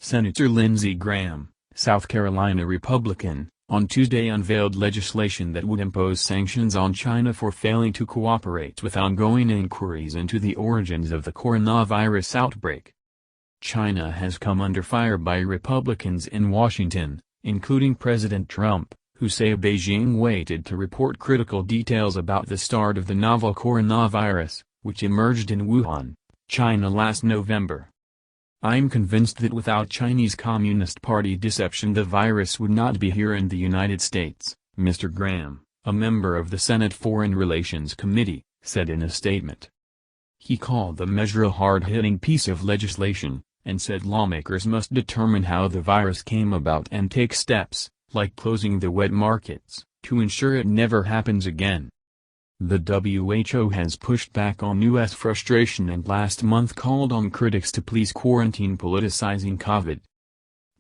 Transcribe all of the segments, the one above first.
Senator Lindsey Graham, South Carolina Republican, on Tuesday unveiled legislation that would impose sanctions on China for failing to cooperate with ongoing inquiries into the origins of the coronavirus outbreak. China has come under fire by Republicans in Washington, including President Trump, who say Beijing waited to report critical details about the start of the novel coronavirus, which emerged in Wuhan, China last November. "I'm convinced that without Chinese Communist Party deception the virus would not be here in the United States," Mr. Graham, a member of the Senate Foreign Relations Committee, said in a statement. He called the measure a hard-hitting piece of legislation, and said lawmakers must determine how the virus came about and take steps, like closing the wet markets, to ensure it never happens again. The WHO has pushed back on U.S. frustration and last month called on critics to please quarantine politicizing COVID.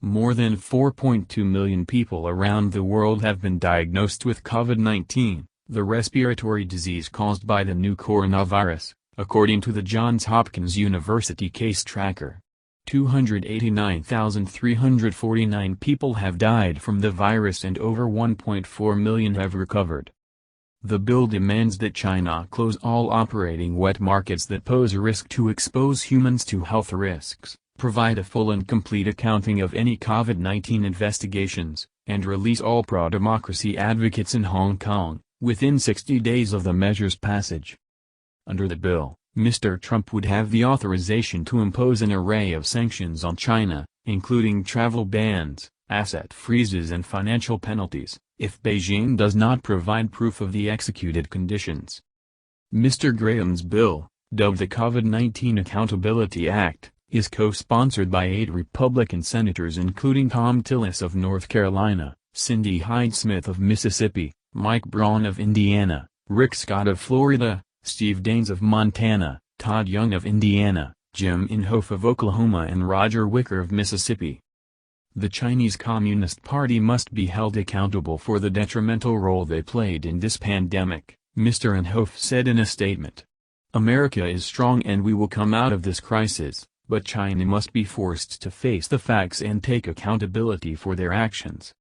More than 4.2 million people around the world have been diagnosed with COVID-19, the respiratory disease caused by the new coronavirus, according to the Johns Hopkins University Case Tracker. 289,349 people have died from the virus and over 1.4 million have recovered. The bill demands that China close all operating wet markets that pose a risk to expose humans to health risks, provide a full and complete accounting of any COVID-19 investigations, and release all pro-democracy advocates in Hong Kong, within 60 days of the measure's passage. Under the bill, Mr. Trump would have the authorization to impose an array of sanctions on China, including travel bans, asset freezes and financial penalties, if Beijing does not provide proof of the executed conditions. Mr. Graham's bill, dubbed the COVID-19 Accountability Act, is co-sponsored by 8 Republican senators including Tom Tillis of North Carolina, Cindy Hyde-Smith of Mississippi, Mike Braun of Indiana, Rick Scott of Florida, Steve Daines of Montana, Todd Young of Indiana, Jim Inhofe of Oklahoma and Roger Wicker of Mississippi. The Chinese Communist Party must be held accountable for the detrimental role they played in this pandemic, Mr. Inhofe said in a statement. "America is strong and we will come out of this crisis, but China must be forced to face the facts and take accountability for their actions."